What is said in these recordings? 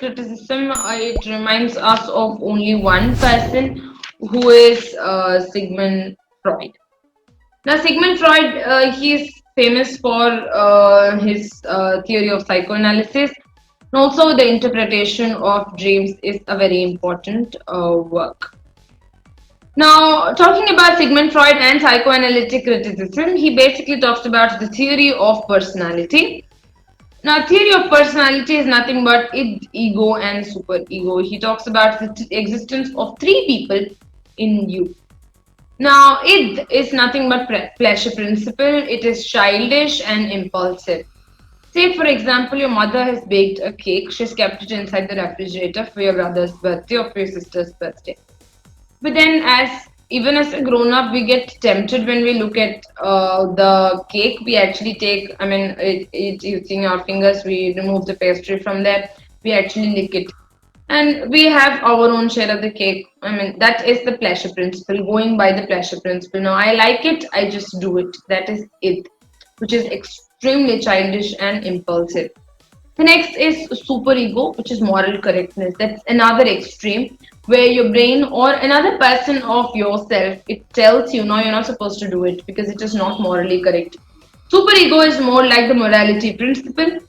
criticism, it reminds us of only one person, who is Sigmund Freud. Now, Sigmund Freud, he is famous for his theory of psychoanalysis, and also the interpretation of dreams is a very important work. Now, talking about Sigmund Freud and psychoanalytic criticism, he basically talks about the theory of personality. Now, theory of personality is nothing but id, ego, and superego. He talks about the existence of three people in you. Now, id is nothing but pleasure principle. It is childish and impulsive. Say, for example, your mother has baked a cake. She's kept it inside the refrigerator for your brother's birthday or for your sister's birthday. But then, as even as a grown up, we get tempted when we look at the cake. We actually take, using our fingers, we remove the pastry from there, we actually lick it. And we have our own share of the cake. That is the pleasure principle, going by the pleasure principle. Now, I like it, I just do it. That is it, which is extremely childish and impulsive. The next is superego, which is moral correctness. That's another extreme where your brain or another person of yourself, it tells you, no, you're not supposed to do it because it is not morally correct. Superego is more like the morality principle,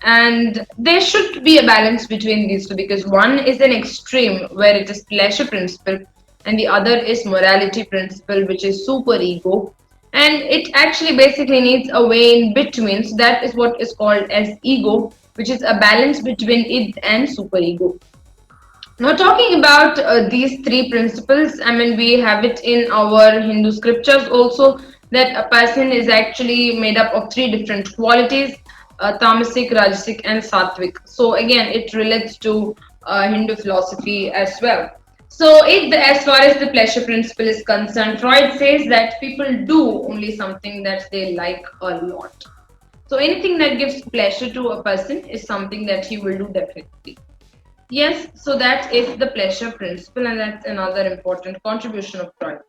and there should be a balance between these two, because one is an extreme where it is pleasure principle and the other is morality principle, which is superego, and it actually basically needs a way in between. So that is what is called as ego, which is a balance between id and superego. Now, talking about these three principles, we have it in our Hindu scriptures also, that a person is actually made up of three different qualities: tamasic, rajasic, and sattvic. So again, it relates to Hindu philosophy as well. So, as far as the pleasure principle is concerned, Freud says that people do only something that they like a lot. So anything that gives pleasure to a person is something that he will do definitely. Yes, so that is the pleasure principle, and that's another important contribution of Freud.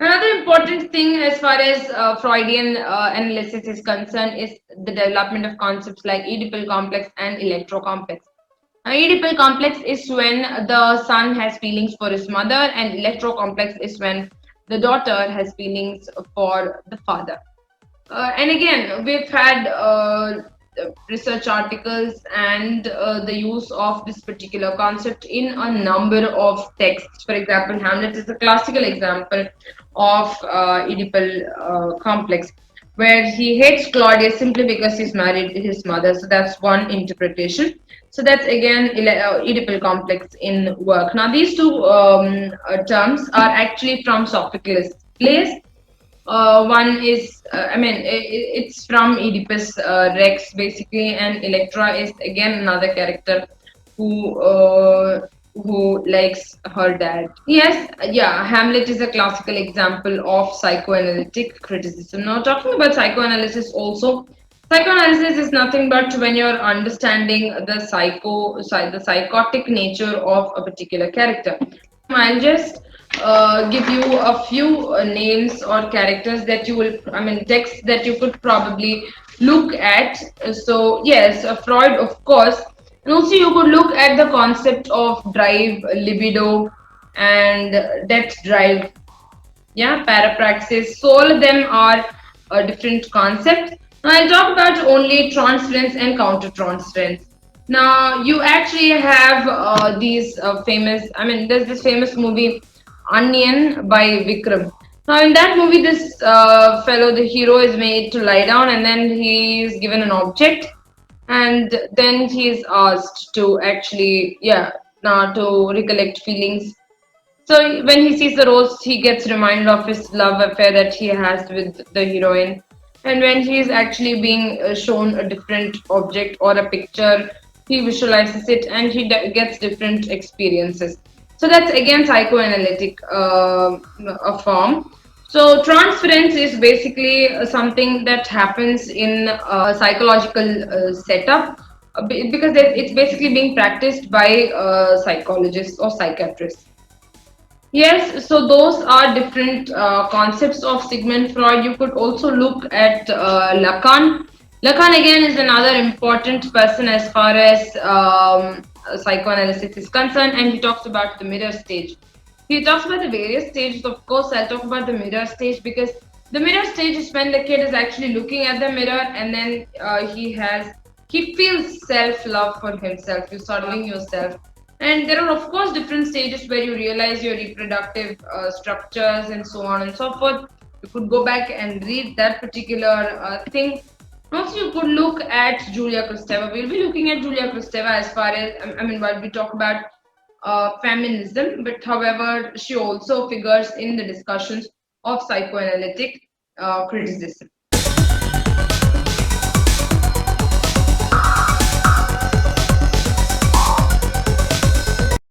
Another important thing as far as Freudian analysis is concerned is the development of concepts like Oedipal complex and Electro complex. Now, Oedipal complex is when the son has feelings for his mother, and Electro complex is when the daughter has feelings for the father. And again, we've had research articles and the use of this particular concept in a number of texts. For example, Hamlet is a classical example of Oedipal complex, where he hates Claudius simply because he's married to his mother. So that's one interpretation. So that's again Oedipal complex in work. Now, these two terms are actually from Sophocles' plays. One is, it's from Oedipus Rex basically, and Electra is again another character who likes her dad. Yes, yeah, Hamlet is a classical example of psychoanalytic criticism. Now, talking about psychoanalysis also, psychoanalysis is nothing but when you're understanding the psychotic nature of a particular character. I'll just give you a few names or characters that you will, texts that you could probably look at. So, yes, Freud, of course. And also, you could look at the concept of drive, libido, and death drive. Yeah, parapraxis. So, all of them are different concepts. Now, I'll talk about only transference and countertransference. Now, you actually have these famous, there's this famous movie, Onion by Vikram. Now, in that movie, this fellow, the hero, is made to lie down, and then he is given an object, and then he is asked to actually, to recollect feelings. So when he sees the rose, he gets reminded of his love affair that he has with the heroine. And when he is actually being shown a different object or a picture, he visualizes it and he gets different experiences. So that's again psychoanalytic a form. So transference is basically something that happens in a psychological setup because it's basically being practiced by psychologists or psychiatrists. Yes, so those are different concepts of Sigmund Freud. You could also look at Lacan. Lacan again is another important person as far as psychoanalysis is concerned, and he talks about the mirror stage. He talks about the various stages. Of course, I'll talk about the mirror stage because the mirror stage is when the kid is actually looking at the mirror, and then he feels self love for himself. You're startling yourself, and there are of course different stages where you realize your reproductive structures and so on and so forth. You could go back and read that particular thing. Also, you could look at Julia Kristeva. We'll be looking at Julia Kristeva as far as, I mean, while we talk about feminism, but however, she also figures in the discussions of psychoanalytic criticism.